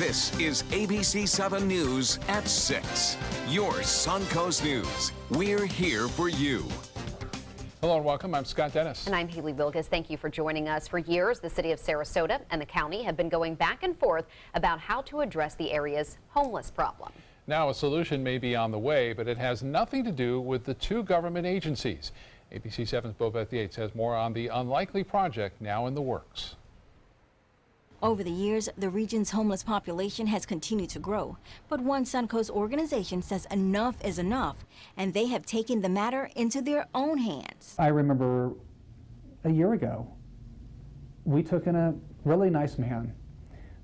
This is ABC7 News at 6. Your Suncoast News. We're here for you. Hello and welcome. I'm Scott Dennis. And I'm Haley Wilkes. Thank you for joining us. For years, the city of Sarasota and the county have been going back and forth about how to address the area's homeless problem. Now a solution may be on the way, but it has nothing to do with the two government agencies. ABC7's Bobeth Yates has more on the unlikely project now in the works. Over the years, the region's homeless population has continued to grow. But one Suncoast organization says enough is enough, and they have taken the matter into their own hands. I remember a year ago, we took in a really nice man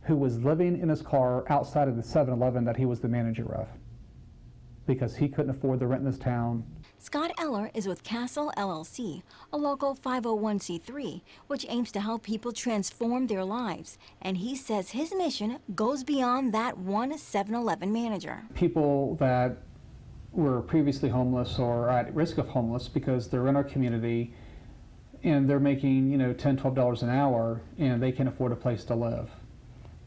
who was living in his car outside of the 7-Eleven that he was the manager of because he couldn't afford the rent in this town. Scott Eller is with Castle LLC, a local 501c3, which aims to help people transform their lives. And he says his mission goes beyond that one 7-Eleven manager. People that were previously homeless or at risk of homeless because they're in our community and they're making, $10, $12 an hour and they can afford a place to live.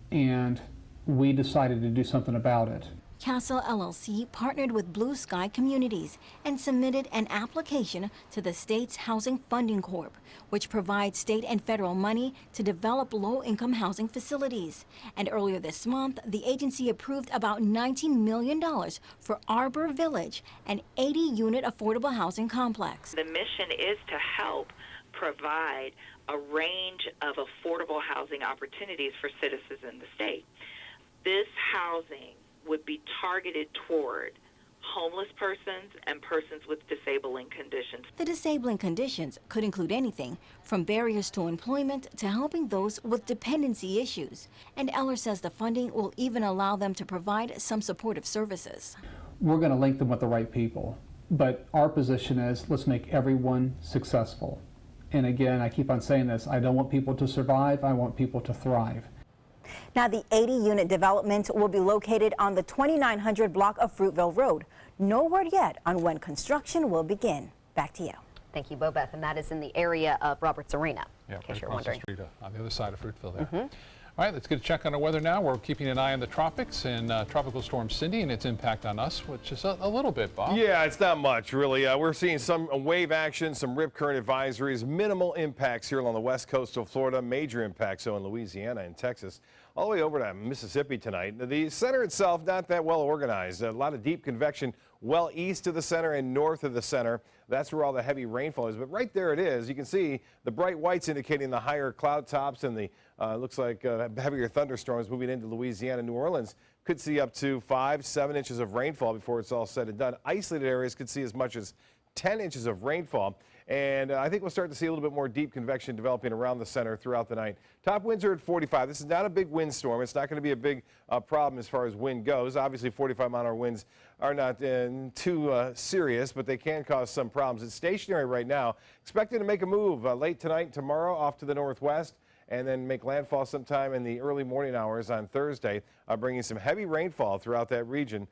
And we decided to do something about it. Castle LLC partnered with Blue Sky Communities and submitted an application to the state's Housing Funding Corp, which provides state and federal money to develop low-income housing facilities. And earlier this month, the agency approved about $19 million for Arbor Village, an 80-unit affordable housing complex. The mission is to help provide a range of affordable housing opportunities for citizens in the state. This housing would be targeted toward homeless persons and persons with disabling conditions. The disabling conditions could include anything from barriers to employment to helping those with dependency issues. And Eller says the funding will even allow them to provide some supportive services. We're going to link them with the right people, but our position is let's make everyone successful. And again, I keep on saying this, I don't want people to survive, I want people to thrive. Now, the 80-unit development will be located on the 2900 block of Fruitville Road. No word yet on when construction will begin. Back to you. Thank you, Bobeth. And that is in the area of Roberts Arena, Yeah, in case right you're across wondering. the street on the other side of Fruitville there. All right, let's get a check on our weather now. We're keeping an eye on the tropics and Tropical Storm Cindy and its impact on us, which is a little bit, Bob. Yeah, it's not much, really. We're seeing some wave action, some rip current advisories, minimal impacts here along the west coast of Florida, major impacts in Louisiana and Texas, all the way over to Mississippi tonight. The center itself, not that well organized. A lot of deep convection well east of the center and north of the center. That's where all the heavy rainfall is. But right there it is. You can see the bright whites indicating the higher cloud tops and the looks like heavier thunderstorms moving into Louisiana. New Orleans could see up to 5-7 inches of rainfall before it's all said and done. Isolated areas could see as much as 10 inches of rainfall. And I think we'll start to see a little bit more deep convection developing around the center throughout the night. Top winds are at 45. This is not a big windstorm. It's not going to be a big problem as far as wind goes. Obviously, 45-mile-an-hour winds are not too serious, but they can cause some problems. It's stationary right now. Expected to make a move late tonight and tomorrow off to the northwest, and then make landfall sometime in the early morning hours on Thursday, bringing some heavy rainfall throughout that region.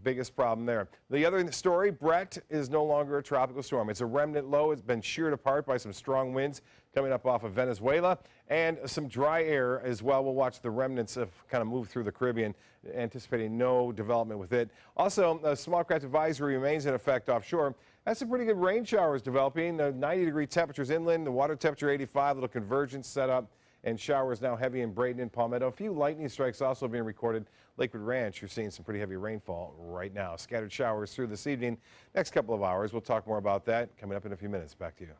Biggest problem there. The other story, Brett is no longer a tropical storm. It's a remnant low. It's been sheared apart by some strong winds coming up off of Venezuela and some dry air as well. We'll watch the remnants of kind of move through the Caribbean, anticipating no development with it. Also, a small craft advisory remains in effect offshore. That's some pretty good rain showers developing. 90-degree temperatures inland, the water temperature 85, little convergence set up, and showers now heavy in Braden and Palmetto. A few lightning strikes also being recorded. Lakewood Ranch, you're seeing some pretty heavy rainfall right now. Scattered showers through this evening. Next couple of hours, we'll talk more about that coming up in a few minutes. Back to you.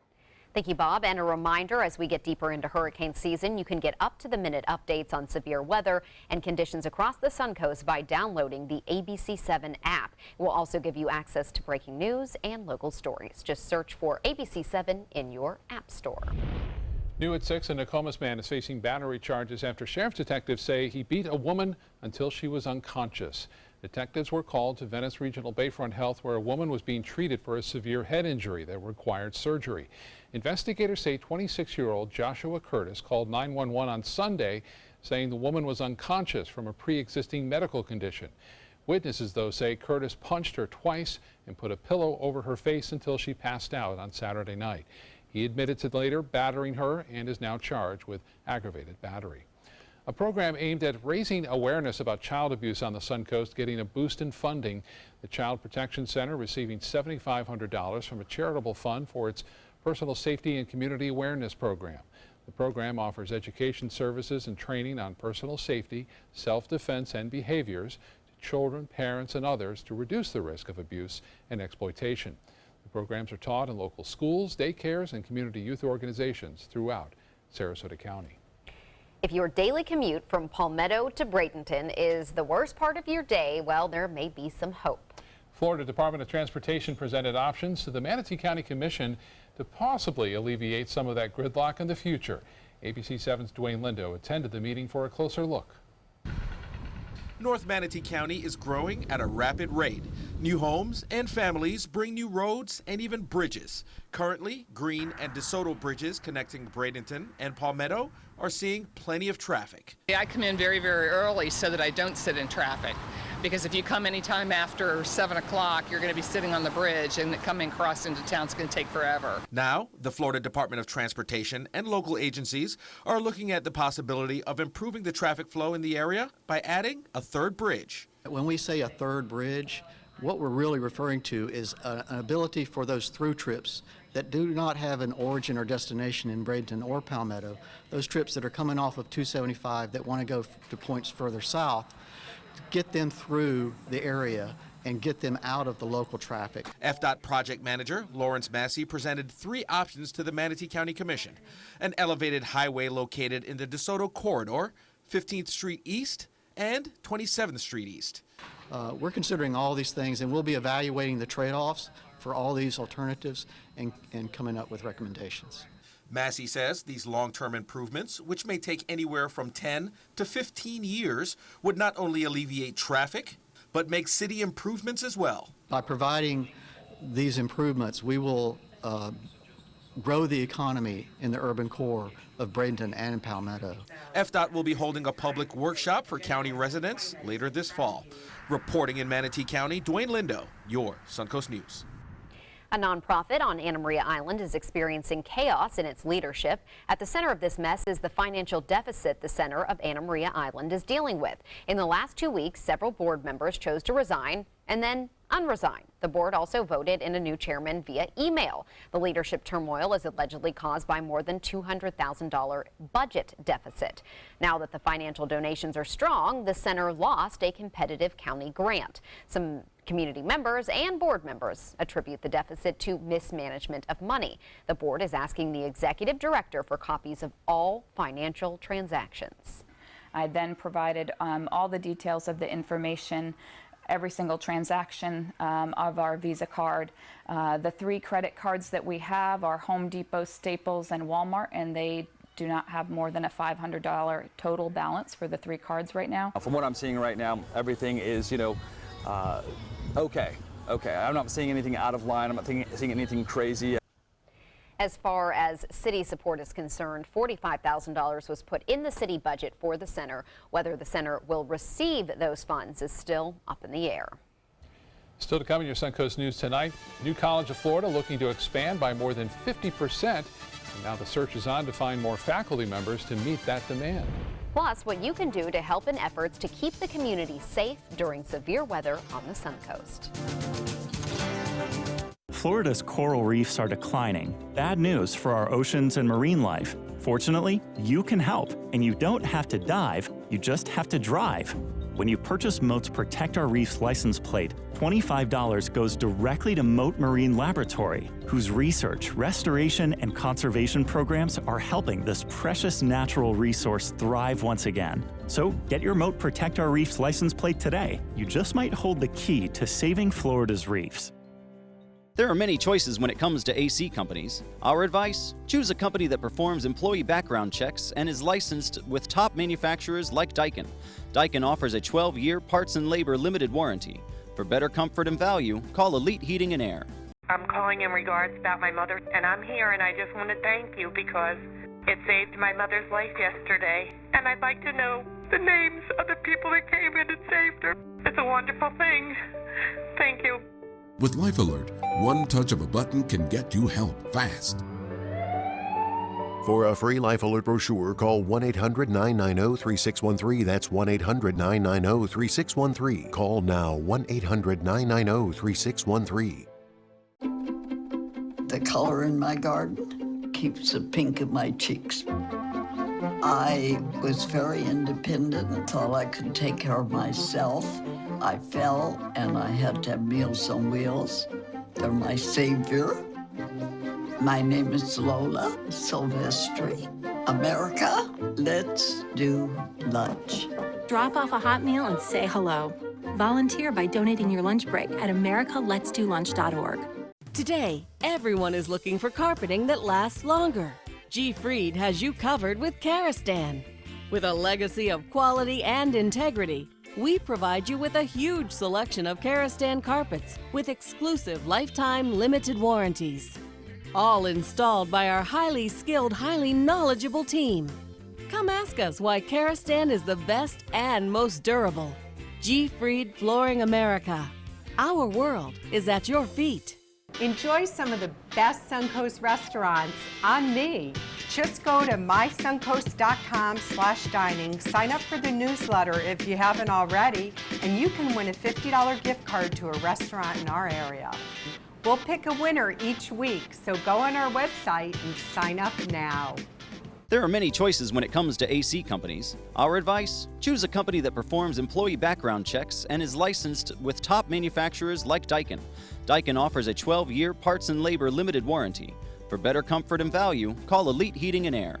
Thank you, Bob. And a reminder, as we get deeper into hurricane season, you can get up-to-the-minute updates on severe weather and conditions across the Suncoast by downloading the ABC7 app. It will also give you access to breaking news and local stories. Just search for ABC7 in your app store. New at 6, a Nokomis man is facing battery charges after sheriff's detectives say he beat a woman until she was unconscious. Detectives were called to Venice Regional Bayfront Health, where a woman was being treated for a severe head injury that required surgery. Investigators say 26-year-old Joshua Curtis called 911 on Sunday, saying the woman was unconscious from a pre-existing medical condition. Witnesses, though, say Curtis punched her twice and put a pillow over her face until she passed out on Saturday night. He admitted to later battering her and is now charged with aggravated battery. A program aimed at raising awareness about child abuse on the Suncoast getting a boost in funding. The Child Protection Center receiving $7,500 from a charitable fund for its personal safety and community awareness program. The program offers education services and training on personal safety, self-defense, and behaviors to children, parents, and others to reduce the risk of abuse and exploitation. The programs are taught in local schools, daycares, and community youth organizations throughout Sarasota County. If your daily commute from Palmetto to Bradenton is the worst part of your day, well, there may be some hope. Florida Department of Transportation presented options to the Manatee County Commission to possibly alleviate some of that gridlock in the future. ABC7's Dwayne Lindo attended the meeting for a closer look. North Manatee County is growing at a rapid rate. New homes and families bring new roads and even bridges. Currently, Green and DeSoto bridges connecting Bradenton and Palmetto are seeing plenty of traffic. I come in very, very early so that I don't sit in traffic. Because if you come anytime after 7 o'clock, you're going to be sitting on the bridge, and coming across into town is going to take forever. Now, the Florida Department of Transportation and local agencies are looking at the possibility of improving the traffic flow in the area by adding a third bridge. When we say a third bridge, what we're really referring to is an ability for those through trips that do not have an origin or destination in Bradenton or Palmetto, those trips that are coming off of 275 that want to go to points further south, get them through the area and get them out of the local traffic. FDOT project manager Lawrence Massey presented 3 options to the Manatee County Commission. An elevated highway located in the DeSoto corridor, 15th Street East and 27th Street East. We're considering all these things, and we'll be evaluating the trade-offs for all these alternatives and coming up with recommendations. Massey says these long-term improvements, which may take anywhere from 10 to 15 years, would not only alleviate traffic, but make city improvements as well. By providing these improvements, we will grow the economy in the urban core of Bradenton and Palmetto. FDOT will be holding a public workshop for county residents later this fall. Reporting in Manatee County, Dwayne Lindo, your Suncoast News. A nonprofit on Anna Maria Island is experiencing chaos in its leadership. At the center of this mess is the financial deficit the center of Anna Maria Island is dealing with. In the last 2 weeks, several board members chose to resign and then unresign. The board also voted in a new chairman via email. The leadership turmoil is allegedly caused by more than $200,000 budget deficit. Now that the financial donations are strong, the center lost a competitive county grant. Some community members and board members attribute the deficit to mismanagement of money. The board is asking the executive director for copies of all financial transactions. I then provided all the details of the information, every single transaction of our Visa card. The 3 credit cards that we have are Home Depot, Staples, and Walmart, and they do not have more than a $500 total balance for the 3 cards right now. From what I'm seeing right now, everything is, okay. I'm not seeing anything out of line. I'm not seeing anything crazy. As far as city support is concerned, $45,000 was put in the city budget for the center. Whether the center will receive those funds is still up in the air. Still to come in your Suncoast News tonight, New College of Florida looking to expand by more than 50%. And now the search is on to find more faculty members to meet that demand. Plus, what you can do to help in efforts to keep the community safe during severe weather on the Suncoast. Florida's coral reefs are declining. Bad news for our oceans and marine life. Fortunately, you can help, and you don't have to dive, you just have to drive. When you purchase Moat's Protect Our Reefs license plate, $25 goes directly to Moat Marine Laboratory, whose research, restoration, and conservation programs are helping this precious natural resource thrive once again. So get your Moat Protect Our Reefs license plate today. You just might hold the key to saving Florida's reefs. There are many choices when it comes to AC companies. Our advice? Choose a company that performs employee background checks and is licensed with top manufacturers like Daikin. Daikin offers a 12-year parts and labor limited warranty. For better comfort and value, call Elite Heating and Air. I'm calling in regards about my mother, and I'm here, and I just want to thank you because it saved my mother's life yesterday. And I'd like to know the names of the people that came in and saved her. It's a wonderful thing. Thank you. With Life Alert, one touch of a button can get you help fast. For a free Life Alert brochure, call 1-800-990-3613. That's 1-800-990-3613. Call now, 1-800-990-3613. The color in my garden keeps the pink in my cheeks. I was very independent and thought I could take care of myself. I fell and I had to have Meals on Wheels. They're my savior. My name is Lola Silvestri. America, let's do lunch. Drop off a hot meal and say hello. Volunteer by donating your lunch break at americaletsdolunch.org. Today, everyone is looking for carpeting that lasts longer. G. Fried has you covered with Karastan. With a legacy of quality and integrity, we provide you with a huge selection of Karastan carpets with exclusive lifetime limited warranties. All installed by our highly skilled, highly knowledgeable team. Come ask us why Karastan is the best and most durable. G. Fried Flooring America. Our world is at your feet. Enjoy some of the best Suncoast restaurants on me. Just go to mysuncoast.com/dining, sign up for the newsletter if you haven't already, and you can win a $50 gift card to a restaurant in our area. We'll pick a winner each week, so go on our website and sign up now. There are many choices when it comes to AC companies. Our advice? Choose a company that performs employee background checks and is licensed with top manufacturers like Daikin. Daikin offers a 12-year parts and labor limited warranty. For better comfort and value, call Elite Heating and Air.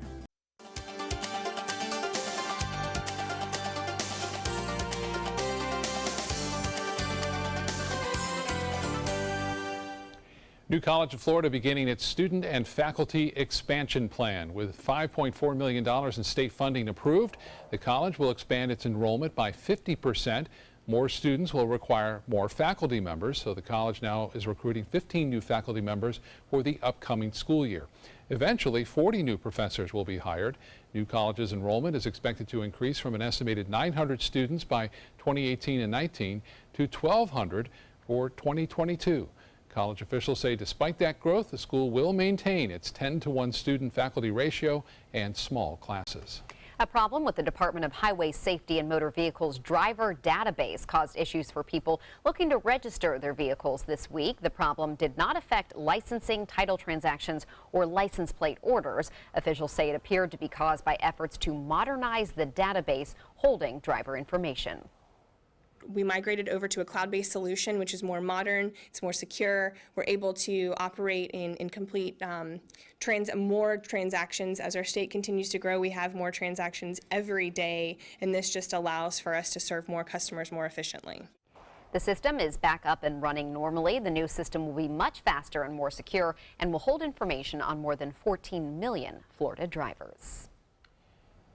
New College of Florida beginning its student and faculty expansion plan. With $5.4 million in state funding approved, the college will expand its enrollment by 50%. More students will require more faculty members, so the college now is recruiting 15 new faculty members for the upcoming school year. Eventually, 40 new professors will be hired. New College's enrollment is expected to increase from an estimated 900 students by 2018 and 19 to 1,200 for 2022. College officials say despite that growth, the school will maintain its 10-to-1 student-faculty ratio and small classes. A problem with the Department of Highway Safety and Motor Vehicles driver database caused issues for people looking to register their vehicles this week. The problem did not affect licensing, title transactions, or license plate orders. Officials say it appeared to be caused by efforts to modernize the database holding driver information. We migrated over to a cloud-based solution, which is more modern, it's more secure. We're able to operate in complete more transactions. As our state continues to grow, we have more transactions every day, and this just allows for us to serve more customers more efficiently. The system is back up and running normally. The new system will be much faster and more secure and will hold information on more than 14 million Florida drivers.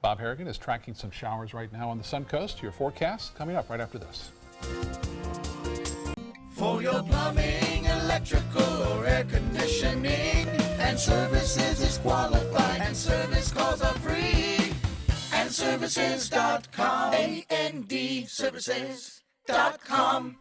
Bob Harrigan is tracking some showers right now on the Suncoast. Your forecast coming up right after this. For your plumbing, electrical, or air conditioning, and services is qualified, and service calls are free. And services.com, A-N-D, services.com.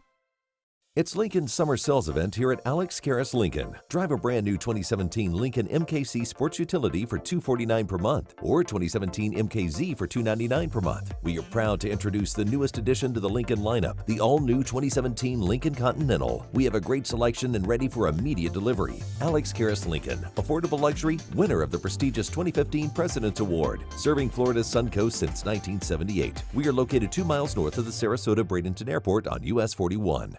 It's Lincoln's summer sales event here at Alex Karras Lincoln. Drive a brand new 2017 Lincoln MKC Sports Utility for $249 per month or 2017 MKZ for $299 per month. We are proud to introduce the newest addition to the Lincoln lineup, the all-new 2017 Lincoln Continental. We have a great selection and ready for immediate delivery. Alex Karras Lincoln, affordable luxury, winner of the prestigious 2015 President's Award, serving Florida's Suncoast since 1978. We are located 2 miles north of the Sarasota-Bradenton Airport on US 41.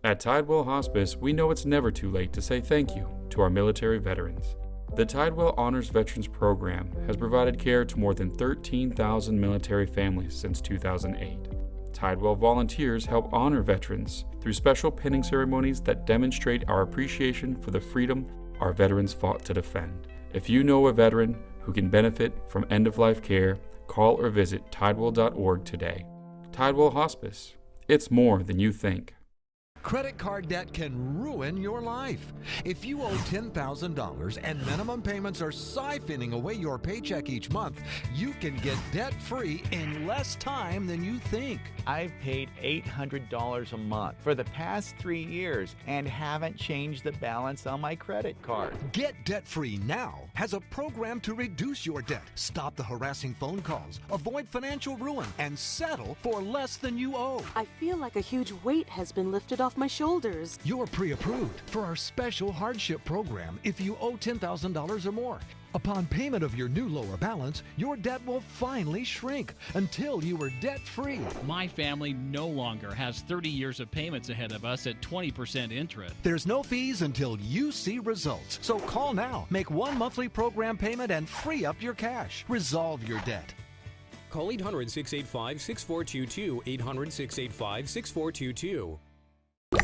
At Tidewell Hospice, we know it's never too late to say thank you to our military veterans. The Tidewell Honors Veterans Program has provided care to more than 13,000 military families since 2008. Tidewell volunteers help honor veterans through special pinning ceremonies that demonstrate our appreciation for the freedom our veterans fought to defend. If you know a veteran who can benefit from end-of-life care, call or visit tidewell.org today. Tidewell Hospice. It's more than you think. Credit card debt can ruin your life. If you owe $10,000 and minimum payments are siphoning away your paycheck each month, you can get debt-free in less time than you think. I've paid $800 a month for the past 3 years and haven't changed the balance on my credit card. Get debt-free now has a program to reduce your debt, stop the harassing phone calls, avoid financial ruin, and settle for less than you owe. I feel like a huge weight has been lifted off my shoulders. You're pre-approved for our special hardship program if you owe $10,000 or more. Upon payment of your new lower balance, your debt will finally shrink until you are debt-free. My family no longer has 30 years of payments ahead of us at 20% interest. There's no fees until you see results. So call now, make one monthly program payment, and free up your cash. Resolve your debt. Call 800-685-6422, 800-685-6422. I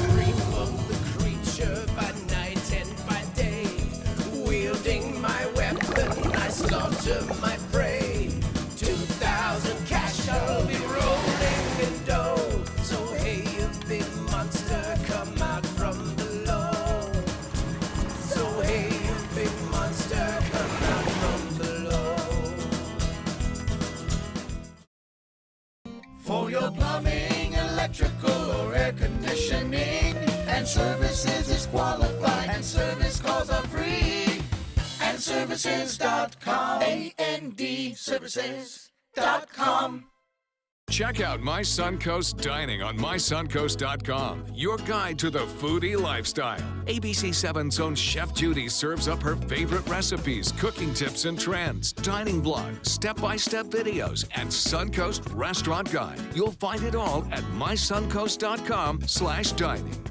dream of the creature by night and by day. Wielding my weapon, I slaughter my prey. 2,000 cash, I'll be rolling in dough. So hey, you big monster, come out from below. So hey, you big monster, come out from below. For your plumbing, electrical, or air conditioning, and services is qualified, and service calls are free. And services.com, A-N-D, services.com. Check out My Suncoast Dining on mysuncoast.com, your guide to the foodie lifestyle. ABC7's own Chef Judy serves up her favorite recipes, cooking tips and trends, dining blogs, step-by-step videos, and Suncoast Restaurant Guide. You'll find it all at mysuncoast.com/dining.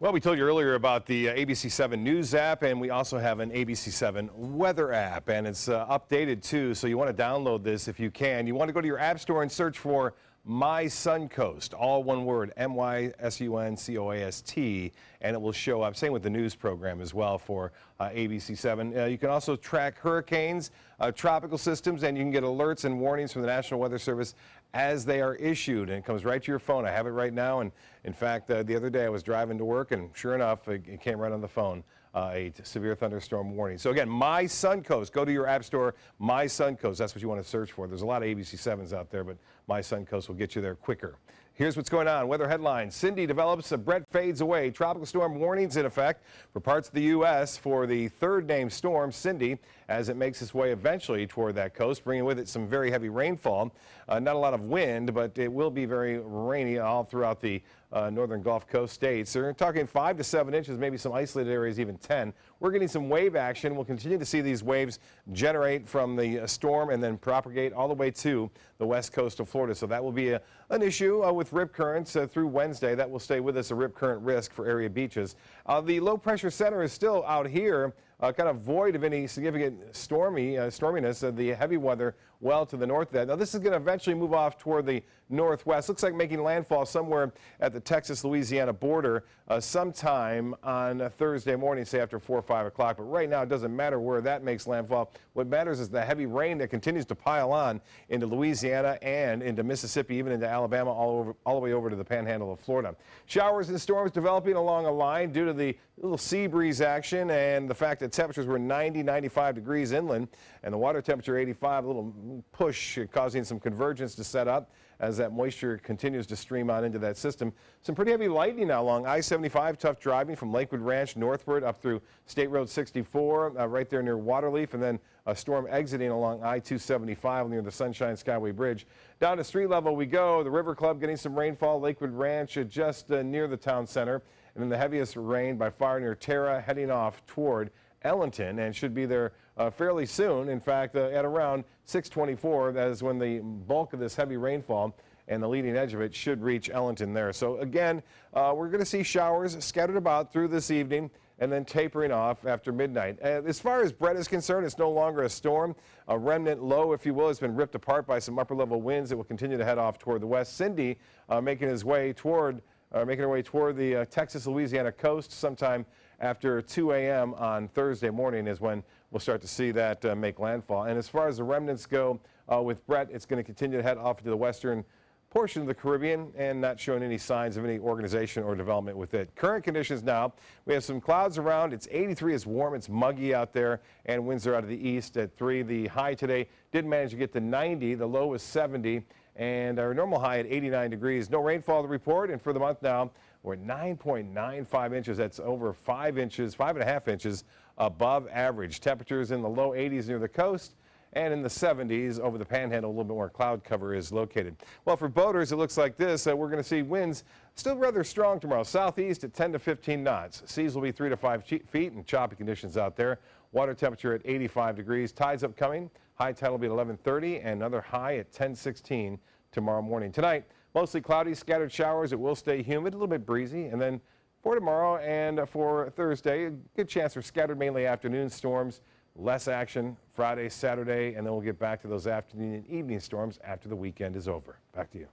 Well, we told you earlier about the ABC7 News app, and we also have an ABC7 Weather app, and it's updated too, so you want to download this if you can. You want to go to your app store and search for My Suncoast, all one word, MySuncoast, and it will show up. Same with the news program as well for ABC7. You can also track hurricanes, tropical systems, and you can get alerts and warnings from the National Weather Service as they are issued, and it comes right to your phone. I have it right now, and in fact, the other day I was driving to work, and sure enough, it came right on the phone, a severe thunderstorm warning. So again, My Suncoast, go to your app store, My Suncoast, that's what you want to search for. There's a lot of ABC7s out there, but My Suncoast will get you there quicker. Here's what's going on. Weather headlines. Cindy develops, Brett fades away. Tropical storm warnings in effect for parts of the U.S. for the third named storm, Cindy, as it makes its way eventually toward that coast, bringing with it some very heavy rainfall. Not a lot of wind, but it will be very rainy all throughout the northern Gulf Coast states. They're talking 5 to 7 inches, maybe some isolated areas even 10. We're getting some wave action. We'll continue to see these waves generate from the storm and then propagate all the way to the west coast of Florida. So that will be an issue with rip currents through Wednesday. That will stay with us, a rip current risk for area beaches. The low pressure center is still out here, kind of void of any significant storminess. The heavy weather well to the north of that. Now this is going to eventually move off toward the northwest. Looks like making landfall somewhere at the Texas-Louisiana border sometime on Thursday morning, say after 4 or 5 o'clock. But right now it doesn't matter where that makes landfall. What matters is the heavy rain that continues to pile on into Louisiana and into Mississippi, even into Alabama, all the way over to the panhandle of Florida. Showers and storms developing along a line due to the little sea breeze action and the fact that temperatures were 90, 95 degrees inland and the water temperature 85, a little push causing some convergence to set up as that moisture continues to stream on into that system. Some pretty heavy lightning now along I-75, tough driving from Lakewood Ranch northward up through State Road 64, right there near Waterleaf, and then a storm exiting along I-275 near the Sunshine Skyway Bridge. Down to street level we go. The River Club getting some rainfall. Lakewood Ranch just near the town center. And then the heaviest rain by far near Terra, heading off toward Ellington, and should be there fairly soon. In fact, at around 6:24, that is when the bulk of this heavy rainfall and the leading edge of it should reach Ellington there. So again, we're going to see showers scattered about through this evening and then tapering off after midnight. As far as Brett is concerned, it's no longer a storm. A remnant low, if you will, has been ripped apart by some upper-level winds that will continue to head off toward the west. Cindy making her way toward the Texas-Louisiana coast sometime after 2 a.m. on Thursday morning is when we'll start to see that make landfall. And as far as the remnants go, with Brett, it's going to continue to head off into the western portion of the Caribbean and not showing any signs of any organization or development with it. Current conditions now, we have some clouds around. It's 83, it's warm, it's muggy out there, and winds are out of the east at 3. The high today did manage to get to 90, the low was 70, and our normal high at 89 degrees. No rainfall to report, and for the month now, we're at 9.95 inches. That's over 5.5 inches above average. Temperatures in the low 80s near the coast, and in the 70s over the panhandle, a little bit more cloud cover is located. Well, for boaters, it looks like this. We're going to see winds still rather strong tomorrow. Southeast at 10 to 15 knots. Seas will be 3 to 5 feet and choppy conditions out there. Water temperature at 85 degrees. Tides upcoming. High tide will be at 11:30 and another high at 10:16 tomorrow morning. Tonight, mostly cloudy, scattered showers. It will stay humid, a little bit breezy. And then for tomorrow and for Thursday, a good chance for scattered mainly afternoon storms. Less action Friday, Saturday, and then we'll get back to those afternoon and evening storms after the weekend is over. Back to you.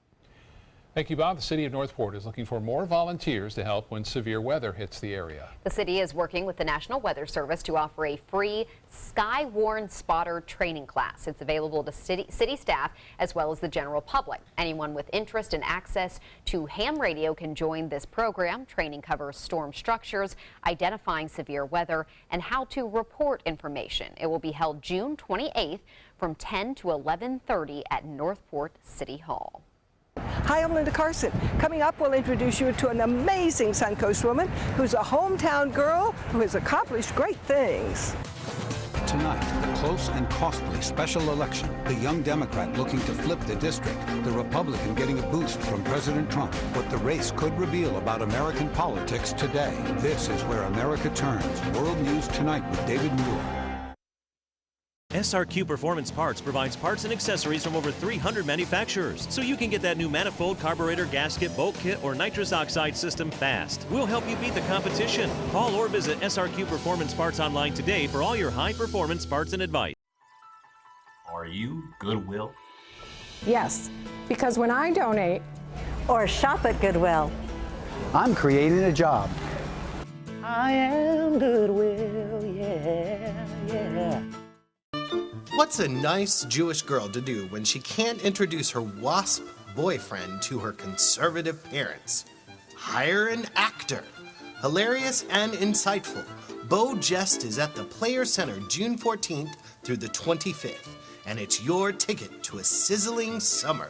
Thank you, Bob. The city of Northport is looking for more volunteers to help when severe weather hits the area. The city is working with the National Weather Service to offer a free Skywarn Spotter training class. It's available to city staff as well as the general public. Anyone with interest and access to ham radio can join this program. Training covers storm structures, identifying severe weather, and how to report information. It will be held June 28th from 10 to 11:30 at Northport City Hall. Hi, I'm Linda Carson. Coming up, we'll introduce you to an amazing Suncoast woman who's a hometown girl who has accomplished great things. Tonight, the close and costly special election. The young Democrat looking to flip the district. The Republican getting a boost from President Trump. What the race could reveal about American politics today. This is Where America Turns. World News Tonight with David Muir. SRQ Performance Parts provides parts and accessories from over 300 manufacturers, so you can get that new manifold, carburetor, gasket, bolt kit, or nitrous oxide system fast. We'll help you beat the competition. Call or visit SRQ Performance Parts online today for all your high-performance parts and advice. Are you Goodwill? Yes, because when I donate or shop at Goodwill, I'm creating a job. I am Goodwill, yeah, yeah. What's a nice Jewish girl to do when she can't introduce her WASP boyfriend to her conservative parents? Hire an actor. Hilarious and insightful, Bo Jest is at the Players Center June 14th through the 25th, and it's your ticket to a sizzling summer.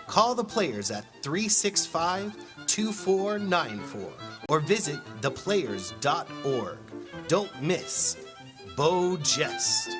Call the Players at 365-2494 or visit theplayers.org. Don't miss Bo Jest.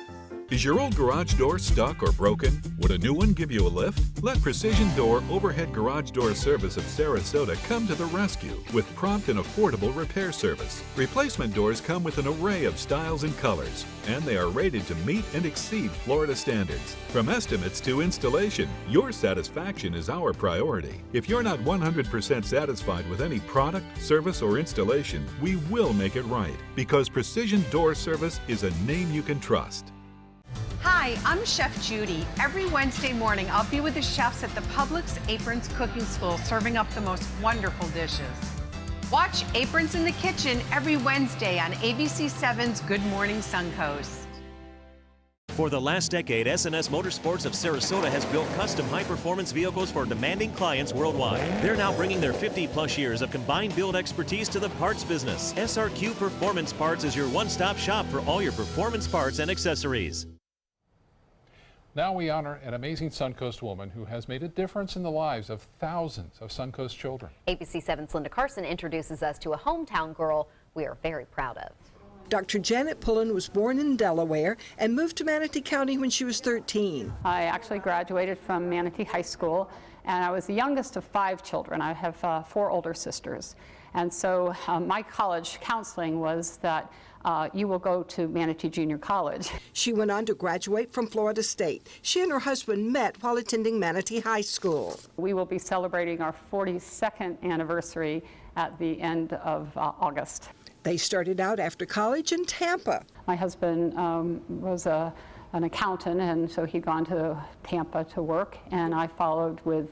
Is your old garage door stuck or broken? Would a new one give you a lift? Let Precision Door Overhead Garage Door Service of Sarasota come to the rescue with prompt and affordable repair service. Replacement doors come with an array of styles and colors, and they are rated to meet and exceed Florida standards. From estimates to installation, your satisfaction is our priority. If you're not 100% satisfied with any product, service, or installation, we will make it right, because Precision Door Service is a name you can trust. Hi, I'm Chef Judy. Every Wednesday morning, I'll be with the chefs at the Publix Aprons Cooking School serving up the most wonderful dishes. Watch Aprons in the Kitchen every Wednesday on ABC7's Good Morning Suncoast. For the last decade, S&S Motorsports of Sarasota has built custom high-performance vehicles for demanding clients worldwide. They're now bringing their 50-plus years of combined build expertise to the parts business. SRQ Performance Parts is your one-stop shop for all your performance parts and accessories. Now we honor an amazing Suncoast woman who has made a difference in the lives of thousands of Suncoast children. ABC7's Linda Carson introduces us to a hometown girl we are very proud of. Dr. Janet Pullen was born in Delaware and moved to Manatee County when she was 13. I actually graduated from Manatee High School, and I was the youngest of 5 children. I have 4 older sisters. And so my college counseling was that you will go to Manatee Junior College. She went on to graduate from Florida State. She and her husband met while attending Manatee High School. We will be celebrating our 42nd anniversary at the end of August. They started out after college in Tampa. My husband was an accountant, and so he'd gone to Tampa to work, and I followed with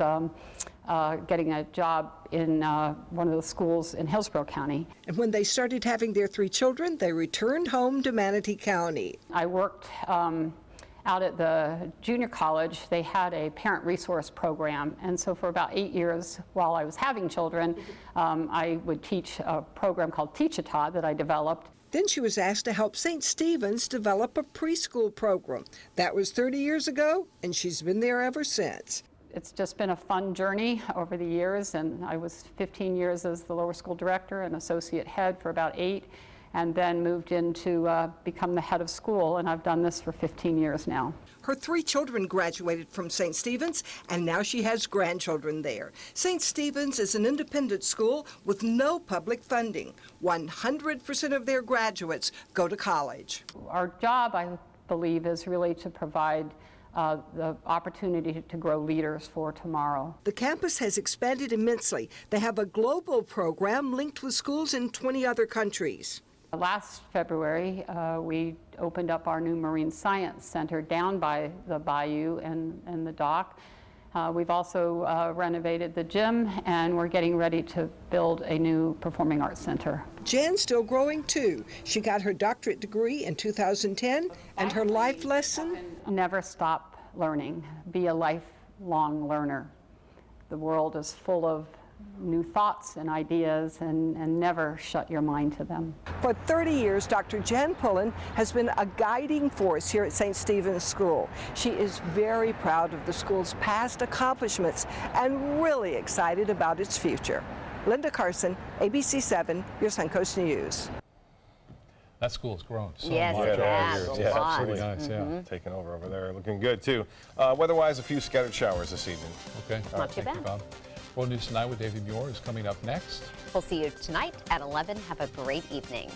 getting a job in one of the schools in Hillsborough County. And when they started having their 3 children, they returned home to Manatee County. I worked out at the junior college. They had a parent resource program, and so for about 8 years while I was having children, I would teach a program called Teach-A-Tot that I developed. Then she was asked to help St. Stephen's develop a preschool program. That was 30 years ago, and she's been there ever since. It's just been a fun journey over the years, and I was 15 years as the lower school director and associate head for about 8, and then moved into become the head of school, and I've done this for 15 years now. Her 3 children graduated from St. Stephen's, and now she has grandchildren there. St. Stephen's is an independent school with no public funding. 100% of their graduates go to college. Our job, I believe, is really to provide the opportunity to grow leaders for tomorrow. The campus has expanded immensely. They have a global program linked with schools in 20 other countries. Last February, we opened up our new Marine Science Center down by the bayou and the dock. We've also renovated the gym, and we're getting ready to build a new Performing Arts Center. Jan's still growing too. She got her doctorate degree in 2010, and her life lesson? Never stop learning. Be a lifelong learner. The world is full of new thoughts and ideas, and never shut your mind to them. For 30 years, Dr. Jan Pullen has been a guiding force here at St. Stephen's School. She is very proud of the school's past accomplishments and really excited about its future. Linda Carson, ABC7, your Suncoast News. That school's grown so yes, much. It has, yeah, a lot. absolutely nice. Yeah, taking over there, looking good too. Weather-wise, a few scattered showers this evening. Okay, Not too thank you, bad. Bob. World News Tonight with David Muir is coming up next. We'll see you tonight at 11. Have a great evening.